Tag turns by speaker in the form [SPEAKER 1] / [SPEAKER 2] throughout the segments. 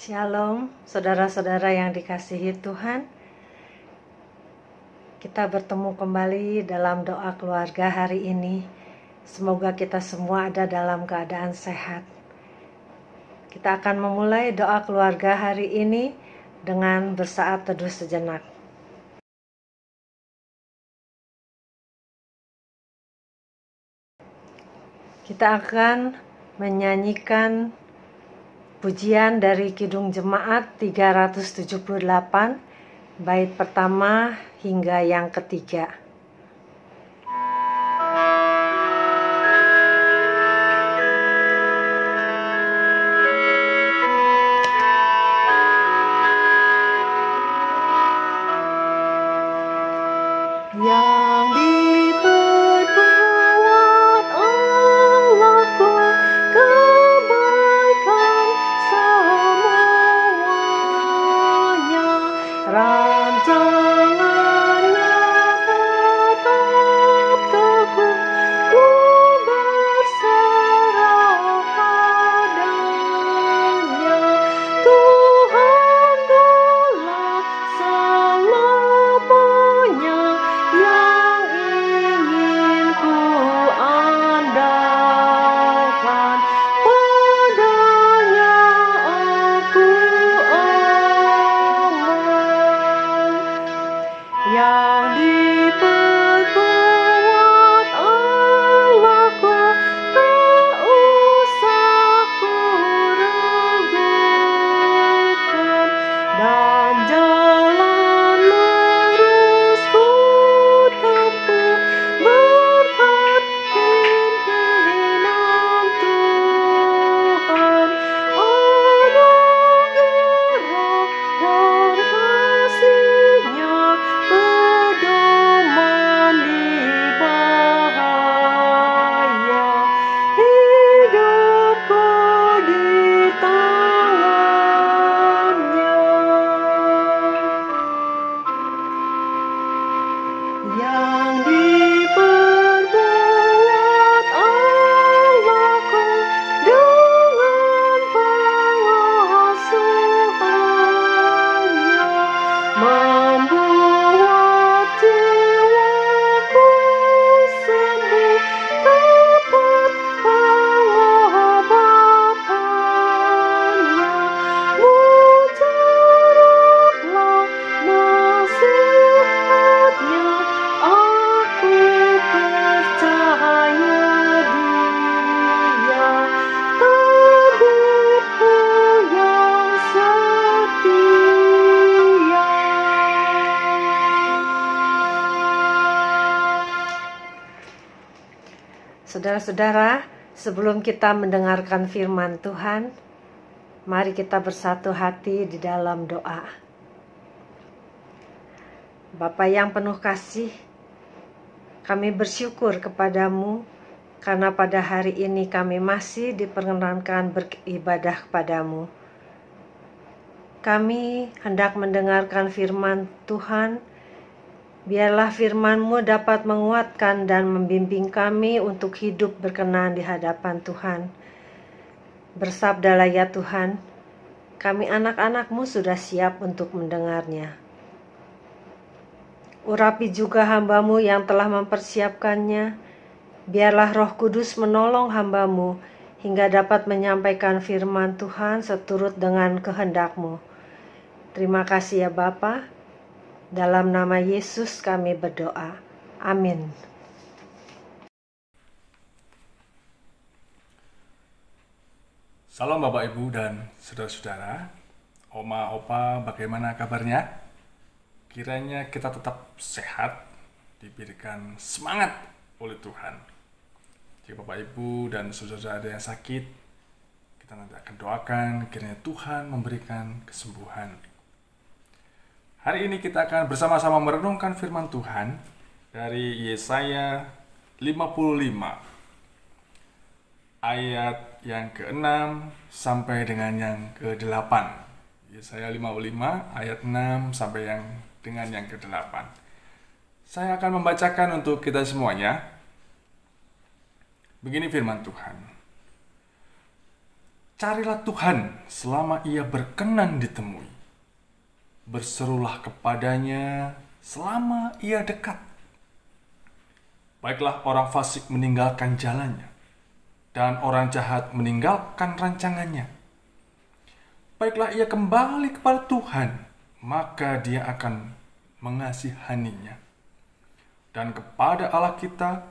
[SPEAKER 1] Shalom, saudara-saudara yang dikasihi Tuhan. Kita bertemu kembali dalam doa keluarga hari ini. Semoga kita semua ada dalam keadaan sehat. Kita akan memulai doa keluarga hari ini dengan bersaat teduh sejenak. Kita akan menyanyikan pujian dari Kidung Jemaat 378, bait pertama hingga yang ketiga. Yang diperbuat Allahku kebaikan semuanya, rancangannya tetap teguh, ku berserah padanya. Tuhan gelap selamanya, yang ingin ku andalkan, padanya aku aman. Yang diperbuat Allahku tak usah ku ragukan, dan jalan lurus ku tempuh berkat pimpinan Tuhan. Anugerah dan kasih-Nya pedoman di bahaya, hidupku di tangan-Nya. Yang diperbuat Allahku dengan pengasuhan-Nya, membuat jiwaku sembuh tepat pengobatannya. Mujarablah nasihat-Nya, aku percaya Dia, tabibku yang setia. Saudara-saudara, sebelum kita mendengarkan firman Tuhan, mari kita bersatu hati di dalam doa. Bapa yang penuh kasih, kami bersyukur kepadamu karena pada hari ini kami masih diperkenankan beribadah kepadamu. Kami hendak mendengarkan firman Tuhan. Biarlah firman-Mu dapat menguatkan dan membimbing kami untuk hidup berkenan di hadapan Tuhan. Bersabdalah ya Tuhan, kami anak-anak-Mu sudah siap untuk mendengarnya. Urapi juga hamba-Mu yang telah mempersiapkannya. Biarlah Roh Kudus menolong hamba-Mu hingga dapat menyampaikan firman Tuhan seturut dengan kehendak-Mu. Terima kasih ya Bapa. Dalam nama Yesus kami berdoa. Amin.
[SPEAKER 2] Salam Bapak Ibu dan saudara-saudara, Oma, Opa, bagaimana kabarnya? Kiranya kita tetap sehat, diberikan semangat oleh Tuhan. Jika Bapak Ibu dan saudara-saudara ada yang sakit, kita nanti akan doakan kiranya Tuhan memberikan kesembuhan. Hari ini kita akan bersama-sama merenungkan firman Tuhan dari Yesaya 55 ayat yang ke-6 sampai dengan yang ke-8. Yesaya 55 ayat 6 sampai dengan yang ke-8. Saya akan membacakan untuk kita semuanya. Begini firman Tuhan. Carilah Tuhan selama ia berkenan ditemui. Berserulah kepadanya selama ia dekat. Baiklah orang fasik meninggalkan jalannya, dan orang jahat meninggalkan rancangannya. Baiklah ia kembali kepada Tuhan, maka dia akan mengasihaninya. Dan kepada Allah kita,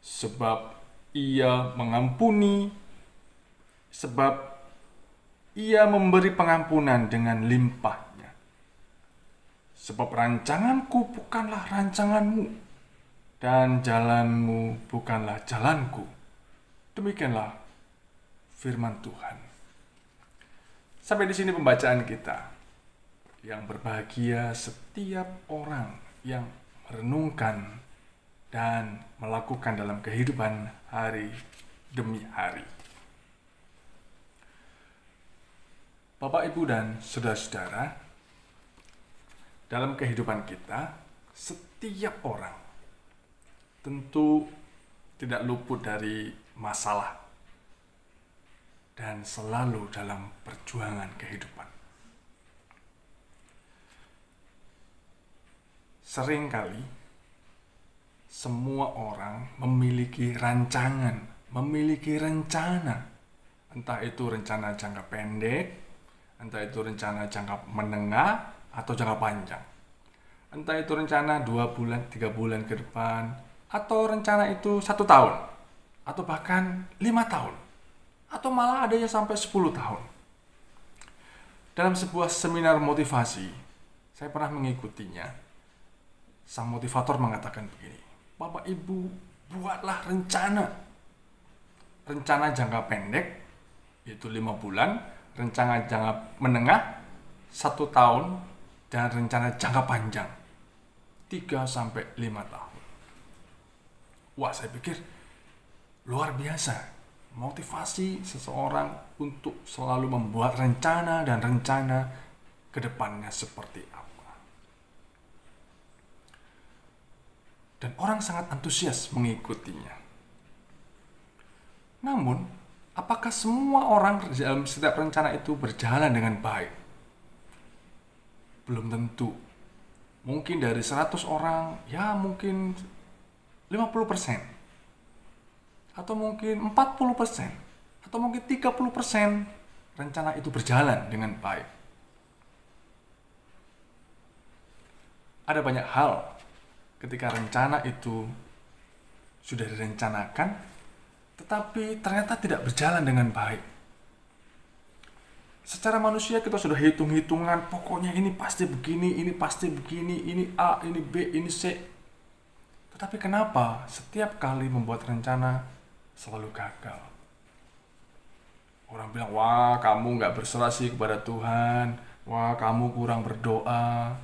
[SPEAKER 2] sebab ia mengampuni, sebab ia memberi pengampunan dengan limpahnya. Sebab rancanganku bukanlah rancanganmu, dan jalanmu bukanlah jalanku. Demikianlah firman Tuhan. Sampai di sini pembacaan kita. Yang berbahagia setiap orang yang merenungkan dan melakukan dalam kehidupan hari demi hari. Bapak, Ibu, dan saudara-saudara, dalam kehidupan kita, setiap orang tentu tidak luput dari masalah dan selalu dalam perjuangan kehidupan. Seringkali semua orang memiliki rancangan, memiliki rencana. Entah itu rencana jangka pendek, entah itu rencana jangka menengah atau jangka panjang. Entah itu rencana 2 bulan, 3 bulan ke depan, atau rencana itu 1 tahun, atau bahkan 5 tahun, atau malah adanya sampai 10 tahun. Dalam sebuah seminar motivasi, saya pernah mengikutinya. Sang motivator mengatakan begini, Bapak Ibu, buatlah rencana. Rencana jangka pendek, yaitu 5 bulan, rencana jangka menengah, 1 tahun, dan rencana jangka panjang, 3-5 tahun. Wah, saya pikir luar biasa. Motivasi seseorang untuk selalu membuat rencana dan rencana ke depannya seperti apa. Dan orang sangat antusias mengikutinya. Namun, apakah semua orang dalam setiap rencana itu berjalan dengan baik? Belum tentu. Mungkin dari 100 orang, ya mungkin 50%. Atau mungkin 40%. Atau mungkin 30% rencana itu berjalan dengan baik. Ada banyak hal ketika rencana itu sudah direncanakan, tetapi ternyata tidak berjalan dengan baik. Secara manusia kita sudah hitung-hitungan, pokoknya ini pasti begini, ini pasti begini, ini A, ini B, ini C. Tetapi kenapa setiap kali membuat rencana selalu gagal? Orang bilang, wah kamu nggak berserasi kepada Tuhan, wah kamu kurang berdoa.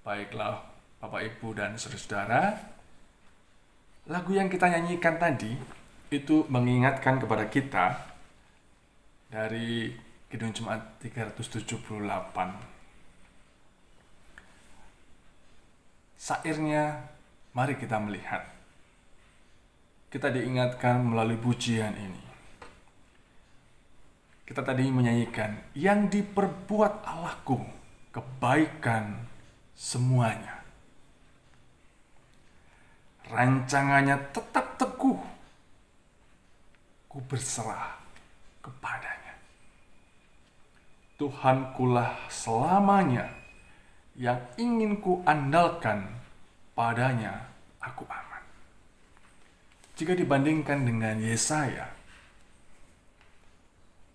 [SPEAKER 2] Baiklah Bapak, Ibu, dan saudara-saudara, lagu yang kita nyanyikan tadi itu mengingatkan kepada kita dari Kidung Jemaat 378. Sairnya, mari kita melihat. Kita diingatkan melalui pujian ini. Kita tadi menyanyikan, yang diperbuat Allahku, kebaikan semuanya. Rancangannya tetap teguh. Ku berserah kepadanya. Tuhankulah selamanya, yang ingin ku andalkan, padanya aku aman. Jika dibandingkan dengan Yesaya,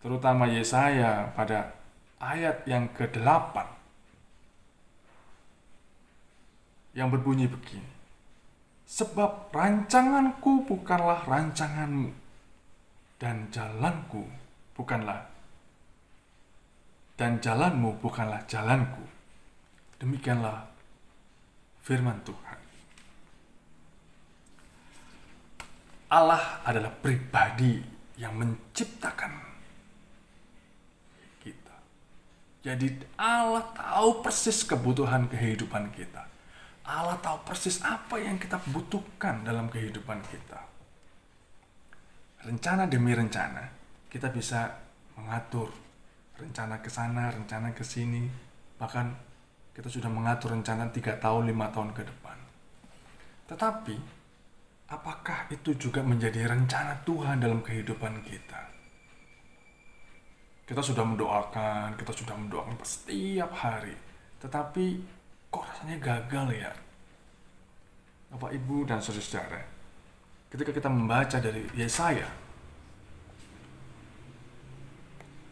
[SPEAKER 2] terutama Yesaya pada ayat yang ke-8, yang berbunyi begini, sebab rancanganku bukanlah rancanganmu, dan jalanku bukanlah, dan jalanmu bukanlah jalanku. Demikianlah firman Tuhan. Allah adalah pribadi yang menciptakan kita. Jadi Allah tahu persis kebutuhan kehidupan kita. Allah tahu persis apa yang kita butuhkan dalam kehidupan kita. Rencana demi rencana kita bisa mengatur rencana ke sana, rencana ke sini. Bahkan kita sudah mengatur rencana 3 tahun, 5 tahun ke depan. Tetapi, apakah itu juga menjadi rencana Tuhan dalam kehidupan kita? Kita sudah mendoakan setiap hari. Tetapi, kok rasanya gagal ya? Bapak, Ibu, dan saudara-saudara, ketika kita membaca dari Yesaya,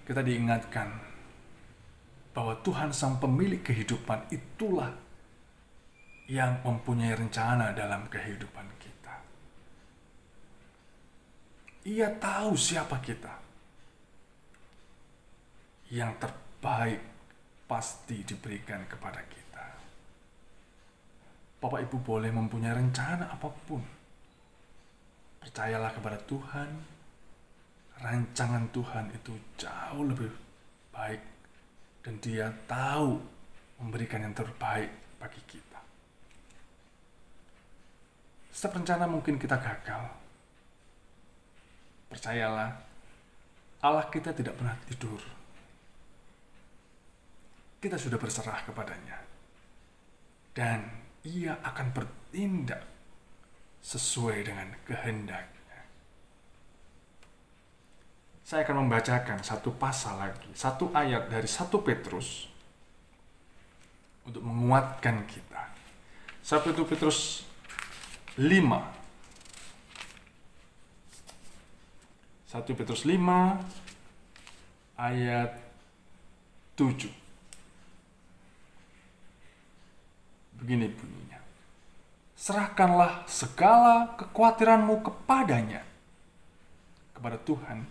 [SPEAKER 2] kita diingatkan bahwa Tuhan sang pemilik kehidupan itulah yang mempunyai rencana dalam kehidupan kita. Ia tahu siapa kita. Yang terbaik pasti diberikan kepada kita. Bapak Ibu boleh mempunyai rencana apapun. Percayalah kepada Tuhan. Rancangan Tuhan itu jauh lebih baik. Dan Dia tahu memberikan yang terbaik bagi kita. Setiap rencana mungkin kita gagal. Percayalah, Allah kita tidak pernah tidur. Kita sudah berserah kepadanya. Dan Ia akan bertindak sesuai dengan kehendaknya. Saya akan membacakan satu pasal lagi, satu ayat dari 1 Petrus untuk menguatkan kita. 1 Petrus 5. 1 Petrus 5 ayat 7. Begini bunyinya. Serahkanlah segala kekhawatiranmu kepadanya, kepada Tuhan,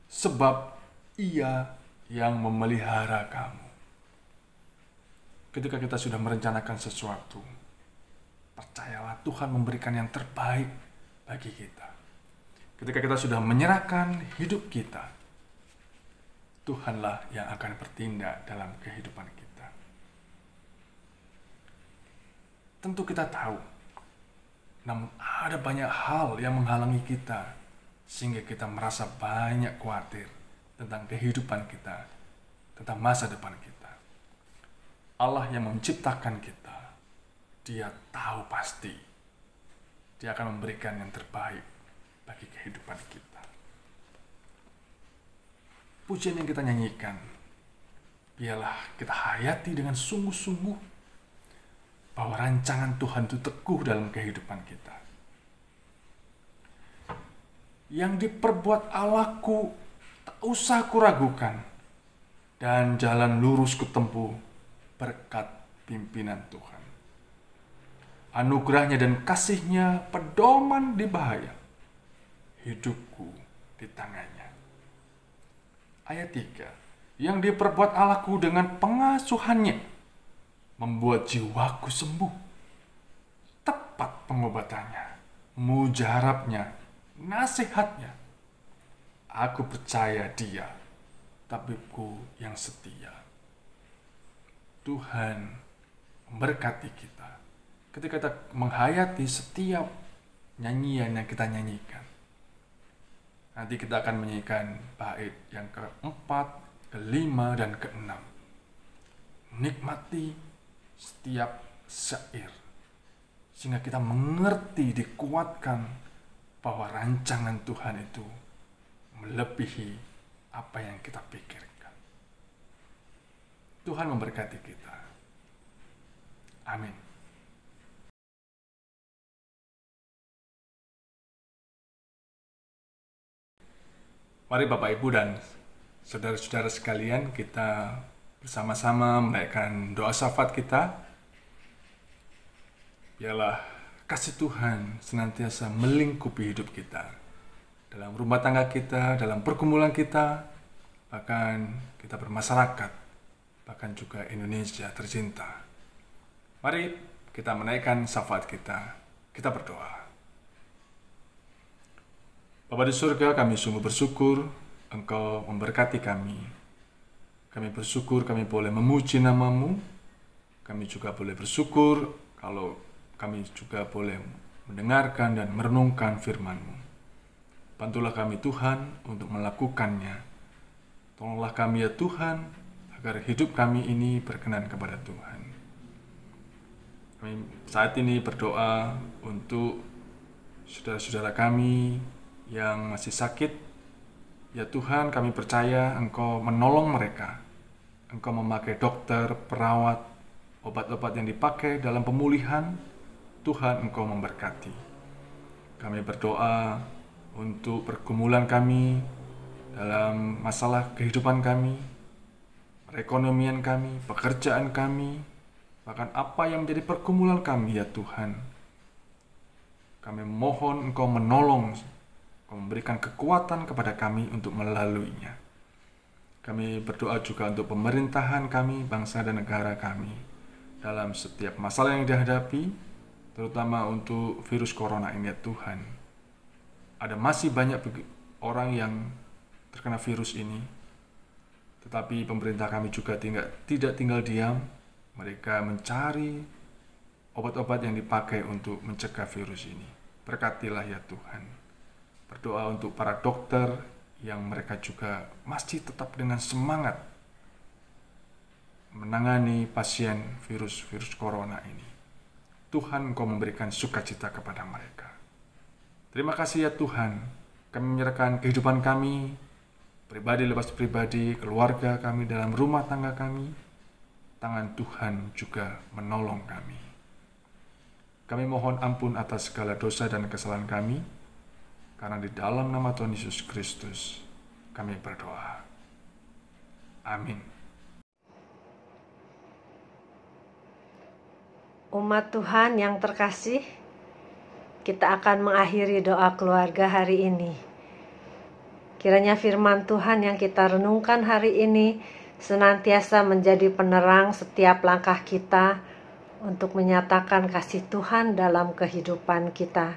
[SPEAKER 2] sebab Ia yang memelihara kamu. Ketika kita sudah merencanakan sesuatu, percayalah Tuhan memberikan yang terbaik bagi kita. Ketika kita sudah menyerahkan hidup kita, Tuhanlah yang akan bertindak dalam kehidupan kita. Tentu kita tahu, namun ada banyak hal yang menghalangi kita, sehingga kita merasa banyak khawatir tentang kehidupan kita, tentang masa depan kita. Allah yang menciptakan kita, Dia tahu pasti Dia akan memberikan yang terbaik bagi kehidupan kita. Pujian yang kita nyanyikan, biarlah kita hayati dengan sungguh-sungguh bahwa rancangan Tuhan itu teguh dalam kehidupan kita. Yang diperbuat Allahku tak usah kuragukan, dan jalan lurus kutempuh berkat pimpinan Tuhan. Anugerahnya dan kasihnya pedoman di bahaya, hidupku di tangannya. Ayat 3. Yang diperbuat Allahku dengan pengasuhannya, membuat jiwaku sembuh. Tepat pengobatannya, mujarabnya, nasihatnya. Aku percaya Dia, tabibku yang setia. Tuhan memberkati kita ketika kita menghayati setiap nyanyian yang kita nyanyikan. Nanti kita akan menyanyikan bait yang ke-4, ke-5, dan ke-6. Nikmati setiap syair, sehingga kita mengerti, dikuatkan bahwa rancangan Tuhan itu melebihi apa yang kita pikirkan. Tuhan memberkati kita. Amin. Mari Bapak Ibu dan saudara-saudara sekalian, kita bersama-sama menaikkan doa syafaat kita. Biarlah kasih Tuhan senantiasa melingkupi hidup kita, dalam rumah tangga kita, dalam pergumulan kita, bahkan kita bermasyarakat, bahkan juga Indonesia tercinta. Mari kita menaikkan syafaat kita. Kita berdoa. Bapa di surga, kami sungguh bersyukur Engkau memberkati kami. Kami bersyukur kami boleh memuji nama-Mu. Kami juga boleh bersyukur kalau kami juga boleh mendengarkan dan merenungkan firman-Mu. Bantulah kami Tuhan untuk melakukannya. Tolonglah kami ya Tuhan, agar hidup kami ini berkenan kepada Tuhan. Kami saat ini berdoa untuk saudara-saudara kami yang masih sakit. Ya Tuhan, kami percaya Engkau menolong mereka. Engkau memakai dokter, perawat, obat-obat yang dipakai dalam pemulihan. Tuhan, Engkau memberkati. Kami berdoa untuk pergumulan kami dalam masalah kehidupan kami, perekonomian kami, pekerjaan kami, bahkan apa yang menjadi pergumulan kami ya Tuhan. Kami mohon Engkau menolong, Engkau memberikan kekuatan kepada kami untuk melaluinya. Kami berdoa juga untuk pemerintahan kami, bangsa dan negara kami, dalam setiap masalah yang dihadapi, terutama untuk virus corona ini ya Tuhan. Ada masih banyak orang yang terkena virus ini, tetapi pemerintah kami juga tidak tinggal diam. Mereka mencari obat-obat yang dipakai untuk mencegah virus ini. Berkatilah ya Tuhan. Berdoa untuk para dokter yang mereka juga masih tetap dengan semangat menangani pasien virus corona ini. Tuhan, Engkau memberikan sukacita kepada mereka. Terima kasih ya Tuhan. Kami menyerahkan kehidupan kami, pribadi lepas pribadi, keluarga kami, dalam rumah tangga kami. Tangan Tuhan juga menolong kami. Kami mohon ampun atas segala dosa dan kesalahan kami, karena di dalam nama Tuhan Yesus Kristus kami berdoa. Amin.
[SPEAKER 1] Umat Tuhan yang terkasih, kita akan mengakhiri doa keluarga hari ini. Kiranya firman Tuhan yang kita renungkan hari ini senantiasa menjadi penerang setiap langkah kita untuk menyatakan kasih Tuhan dalam kehidupan kita.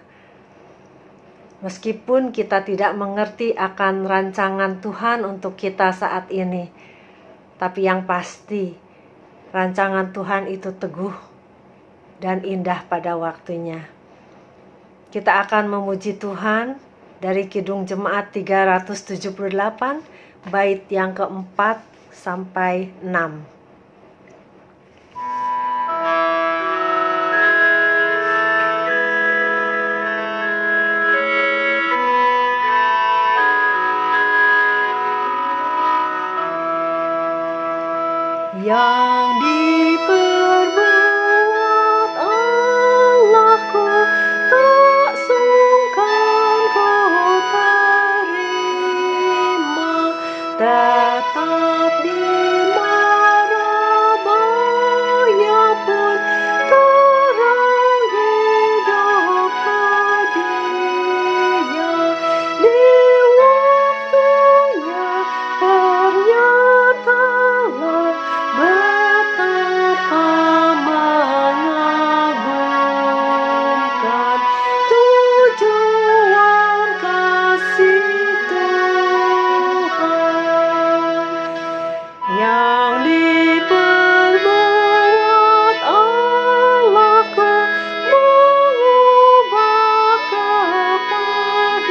[SPEAKER 1] Meskipun kita tidak mengerti akan rancangan Tuhan untuk kita saat ini, tapi yang pasti rancangan Tuhan itu teguh dan indah pada waktunya. Kita akan memuji Tuhan dari Kidung Jemaat 378, bait yang keempat sampai 6. Yang diperbuat Allahku tak sungkan ku terima, tetap dimarabaya pun terang hidup dia. Di waktunya ternyatalah betapa mengagumkan tujuan kasih Tuhan yang diperbuat Allahku mengubah kepahitan